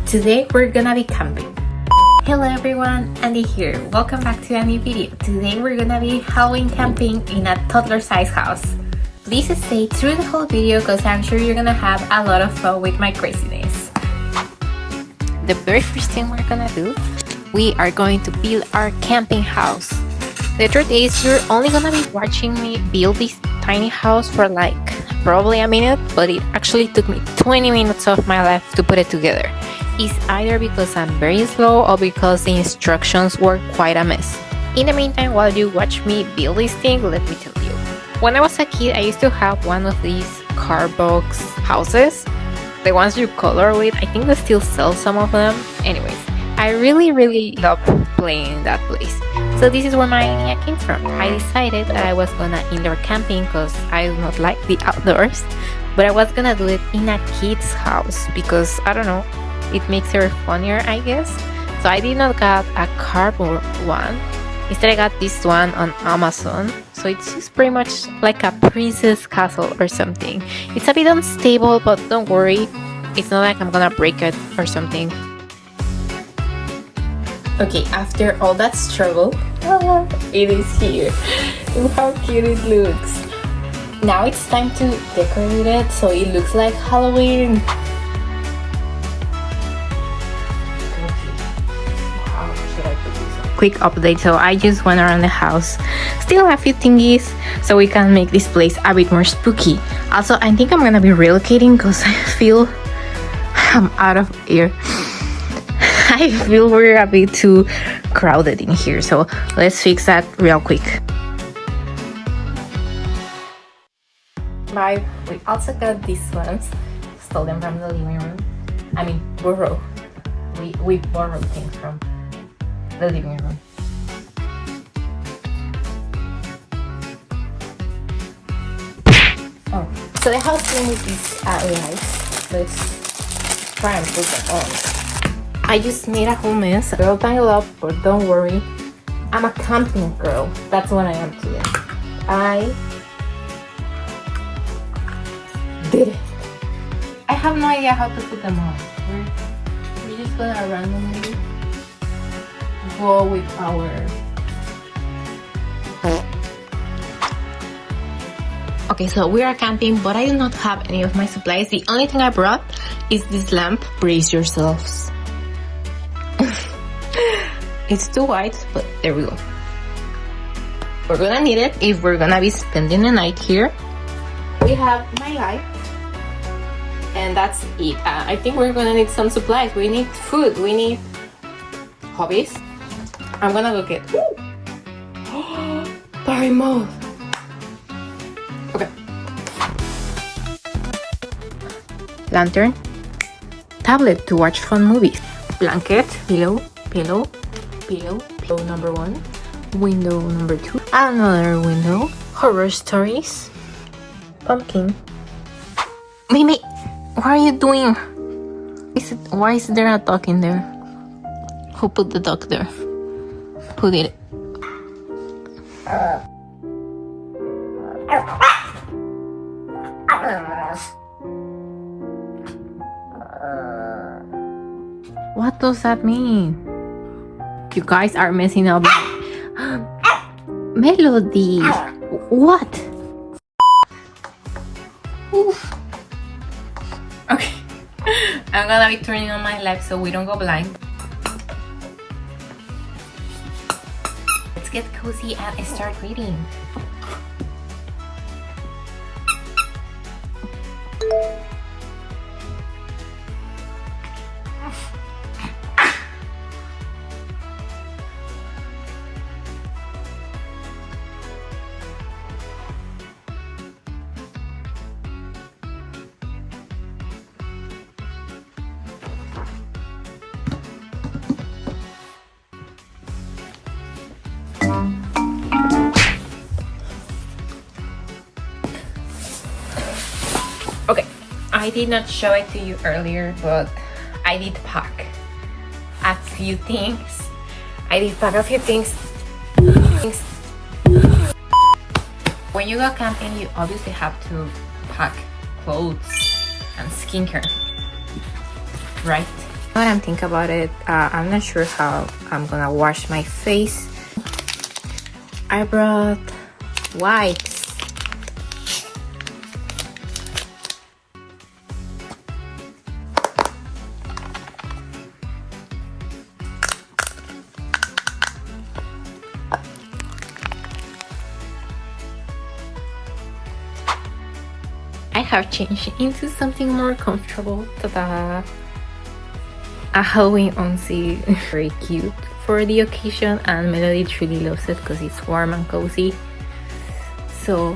Today we're gonna be camping. Hello everyone, Andy here. Welcome back to a new video. Today we're gonna be Halloween camping in a toddler size house. Please stay through the whole video because I'm sure you're gonna have a lot of fun with my craziness. The very first thing we're gonna do, we are going to build our camping house. The truth is, you're only gonna be watching me build this tiny house for like probably a minute, but it actually took me 20 minutes of my life to put it together. It's either because I'm very slow or because the instructions were quite a mess. In the meantime, while you watch me build this thing, let me tell you. When I was a kid, I used to have one of these cardboard houses. The ones you color with, I think they still sell some of them. Anyways, I really love playing in that place. So this is where my idea came from. I decided that I was gonna indoor camping because I do not like the outdoors, but I was gonna do it in a kid's house because, I don't know, it makes her funnier, I guess. So I did not get a cardboard one. Instead I got this one on Amazon. So it's just pretty much like a princess castle or something. It's a bit unstable, but don't worry. It's not like I'm gonna break it or something. Okay, after all that struggle, it is here. Look how cute it looks. Now it's time to decorate it so it looks like Halloween. Quick update, so I just went around the house, still a few thingies so we can make this place a bit more spooky. Also, I think I'm gonna be relocating because I feel I'm out of air. I feel we're a bit too crowded in here, so let's fix that real quick. Bye. We also got these ones, stole them from the living room. I mean, borrow. We borrowed things from the living room. Oh, so the house came with these lights. Let's try and put them on. I just made a whole mess. Girl, tangle up, but don't worry. I'm a camping girl. That's what I am today. I did it. I have no idea how to put them on. We're just gonna randomly go with our... Okay, so we are camping, but I do not have any of my supplies. The only thing I brought is this lamp. Brace yourselves. It's too white, but there we go. We're gonna need it if we're gonna be spending the night here. We have my light, and that's it. I think we're gonna need some supplies. We need food, we need hobbies. I'm gonna go get party mode. Okay. Lantern, tablet to watch fun movies, blanket, pillow number 1, window number 2, another window, horror stories, pumpkin. Mimi, what are you doing? Why is there a dog in there? Who put the dog there? Who did it? What does that mean? You guys are messing up. Melody. What? Oof. Okay. I'm gonna be turning on my light so we don't go blind. Let's get cozy and start reading. Okay, I did not show it to you earlier, but I did pack a few things. When you go camping, you obviously have to pack clothes and skincare, right? What I'm thinking about it, I'm not sure how I'm gonna wash my face. I brought wipes. I have changed into something more comfortable. Ta-da! A Halloween onesie, very cute for the occasion, and Melody truly loves it because it's warm and cozy. So,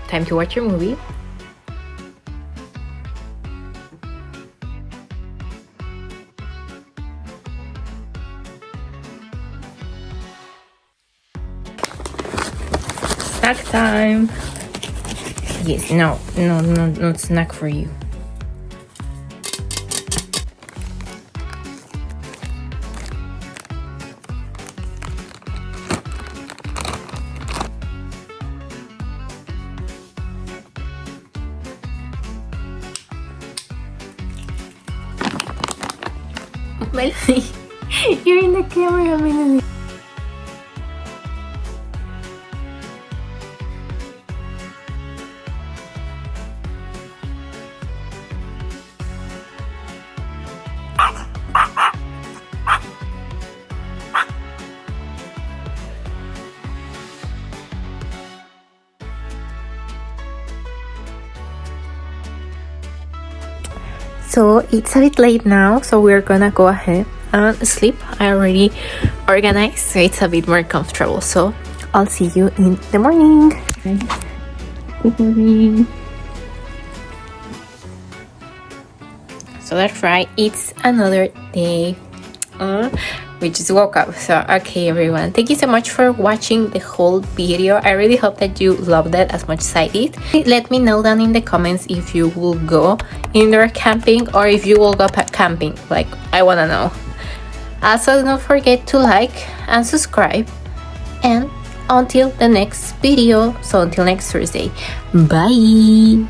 time to watch your movie. Snack time! Yes, no, not snack for you. Melody, you're in the camera, Melody. So it's a bit late now, so we're gonna go ahead and sleep. I already organized, so it's a bit more comfortable. So I'll see you in the morning. Good morning. So that's right, it's another day. We just woke up. So okay, everyone, thank you so much for watching the whole video. I really hope that you loved it as much as I did. Let me know down in the comments if you will go indoor camping or if you will go camping. Like, I want to know. Also, don't forget to like and subscribe, and until the next video, so until next Thursday, bye.